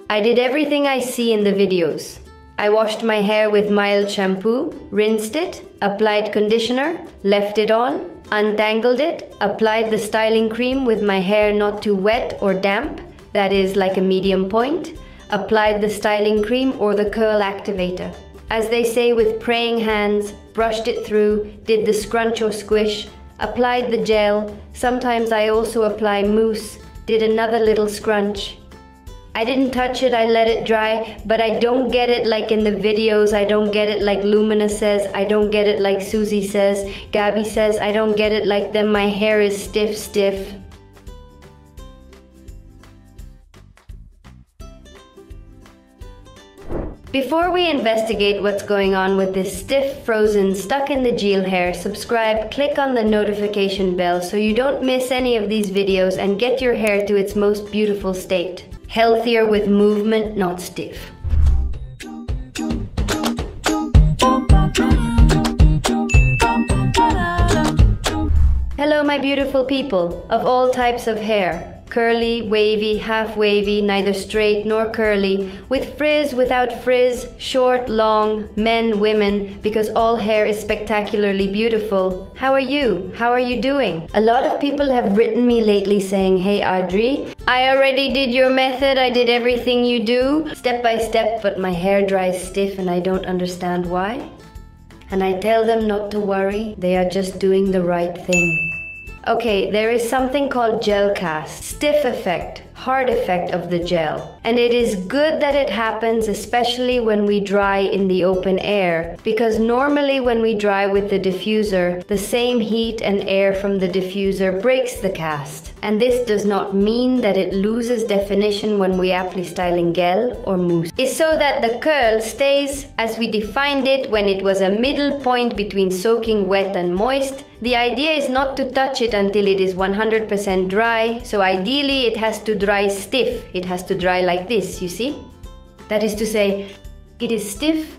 I did everything I see in the videos. I washed my hair with mild shampoo, rinsed it, applied conditioner, left it on, untangled it, applied the styling cream with my hair not too wet or damp, that is like a medium point, applied the styling cream or the curl activator. As they say, with praying hands, brushed it through, did the scrunch or squish, applied the gel, sometimes I also apply mousse, did another little scrunch. I didn't touch it, I let it dry, but I don't get it like in the videos, I don't get it like Lumina says, I don't get it like Susie says, Gabby says, I don't get it like them, my hair is stiff. Before we investigate what's going on with this stiff, frozen, stuck in the gel hair, subscribe, click on the notification bell so you don't miss any of these videos and get your hair to its most beautiful state. Healthier with movement, not stiff. Hello my beautiful people, of all types of hair. Curly, wavy, half wavy, neither straight nor curly, with frizz, without frizz, short, long, men, women, because all hair is spectacularly beautiful. How are you? How are you doing? A lot of people have written me lately saying, hey Audrey, I already did your method, I did everything you do, step by step, but my hair dries stiff and I don't understand why. And I tell them not to worry, they are just doing the right thing. Okay, there is something called gel cast, stiff effect, hard effect of the gel. And it is good that it happens, especially when we dry in the open air, because normally when we dry with the diffuser, the same heat and air from the diffuser breaks the cast. And this does not mean that it loses definition when we apply styling gel or mousse. It's so that the curl stays as we defined it when it was a middle point between soaking wet and moist. The idea is not to touch it until it is 100% dry, so ideally it has to dry stiff. It has to dry like this, you see? That is to say, it is stiff,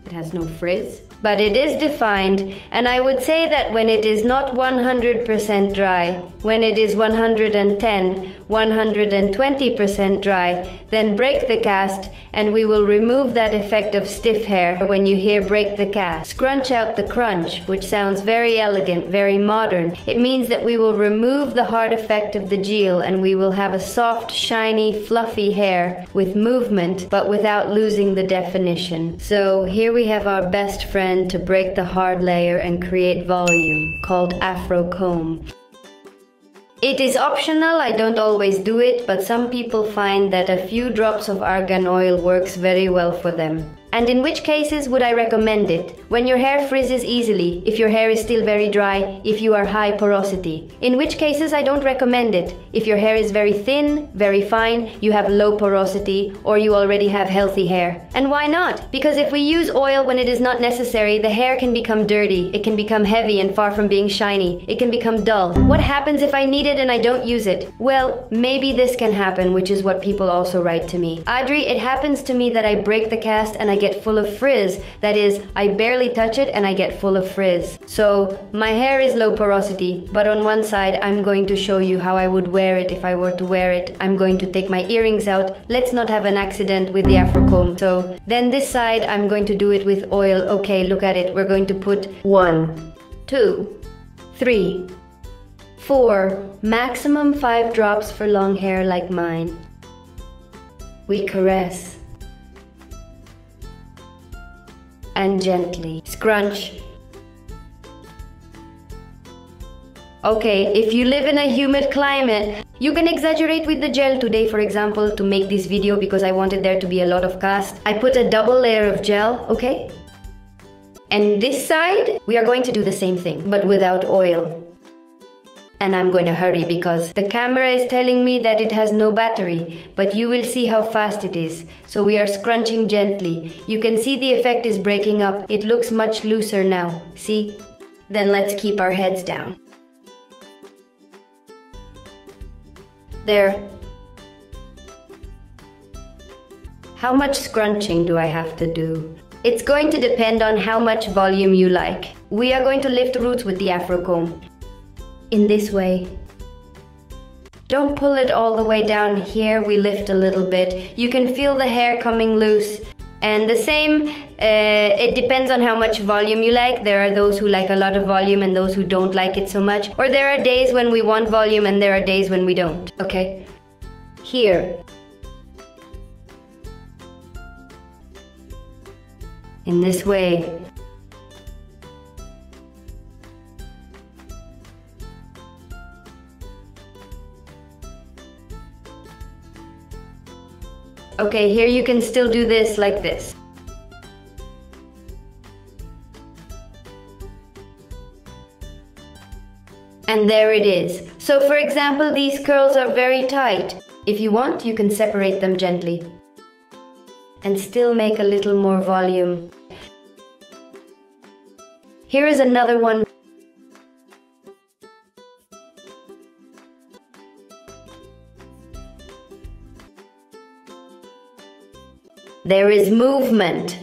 it has no frizz, but it is defined, and I would say that when it is not 100% dry, when it is 110, 120% dry, then break the cast and we will remove that effect of stiff hair when you hear break the cast. Scrunch out the crunch, which sounds very elegant, very modern. It means that we will remove the hard effect of the gel and we will have a soft, shiny, fluffy hair with movement, but without losing the definition. So here we have our best friend to break the hard layer and create volume, called Afro Comb. It is optional, I don't always do it, but some people find that a few drops of argan oil works very well for them. And in which cases would I recommend it? When your hair frizzes easily, if your hair is still very dry, if you are high porosity. In which cases I don't recommend it. If your hair is very thin, very fine, you have low porosity, or you already have healthy hair. And why not? Because if we use oil when it is not necessary, the hair can become dirty, it can become heavy and far from being shiny, it can become dull. What happens if I need it and I don't use it? Well, maybe this can happen, which is what people also write to me. Audrey, it happens to me that I break the cast and I get full of frizz. That is, I barely touch it and I get full of frizz. So my hair is low porosity, but on one side I'm going to show you how I would wear it if I were to wear it. I'm going to take my earrings out. Let's not have an accident with the Afro comb. So then this side I'm going to do it with oil. Okay, look at it. We're going to put 1, 2, 3, 4, maximum 5 drops for long hair like mine. We caress. And gently scrunch. Okay, if you live in a humid climate, you can exaggerate with the gel. Today, for example, to make this video, because I wanted there to be a lot of cast, I put a double layer of gel, okay? And this side, we are going to do the same thing, but without oil. And I'm going to hurry because the camera is telling me that it has no battery, but you will see how fast it is. So we are scrunching gently. You can see the effect is breaking up. It looks much looser now. See? Then let's keep our heads down. There. How much scrunching do I have to do? It's going to depend on how much volume you like. We are going to lift roots with the Afro comb. In this way. Don't pull it all the way down. Here we lift a little bit. You can feel the hair coming loose. And the same, it depends on how much volume you like. There are those who like a lot of volume and those who don't like it so much. Or there are days when we want volume and there are days when we don't, okay? Here. In this way. Okay, here you can still do this like this. And there it is. So for example, these curls are very tight. If you want, you can separate them gently. And still make a little more volume. Here is another one. There is movement.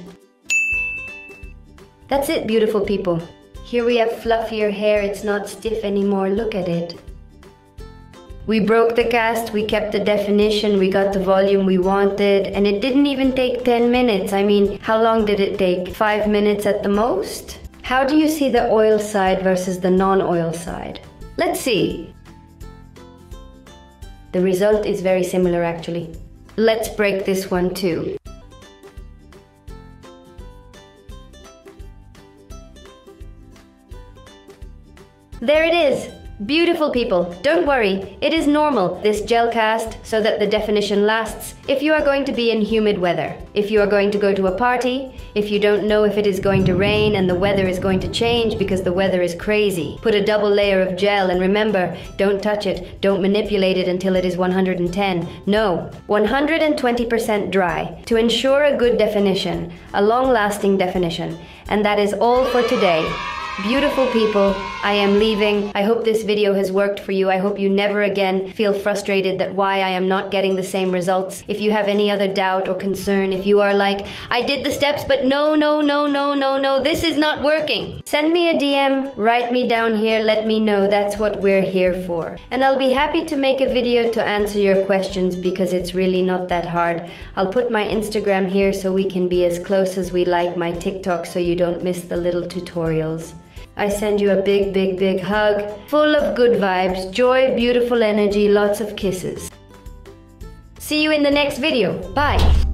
That's it, beautiful people. Here we have fluffier hair, it's not stiff anymore, look at it. We broke the cast, we kept the definition, we got the volume we wanted, and it didn't even take 10 minutes. I mean, how long did it take? 5 minutes at the most? How do you see the oil side versus the non-oil side? Let's see. The result is very similar actually. Let's break this one too. There it is! Beautiful people, don't worry, it is normal, this gel cast, so that the definition lasts if you are going to be in humid weather. If you are going to go to a party, if you don't know if it is going to rain and the weather is going to change because the weather is crazy. Put a double layer of gel and remember, don't touch it, don't manipulate it until it is 110. No, 120% dry to ensure a good definition, a long-lasting definition. And that is all for today. Beautiful people, I am leaving. I hope this video has worked for you. I hope you never again feel frustrated that why I am not getting the same results. If you have any other doubt or concern, if you are like, I did the steps, but no, this is not working. Send me a DM, write me down here, let me know. That's what we're here for. And I'll be happy to make a video to answer your questions because it's really not that hard. I'll put my Instagram here so we can be as close as we like, my TikTok so you don't miss the little tutorials. I send you a big hug, full of good vibes, joy, beautiful energy, lots of kisses. See you in the next video. Bye!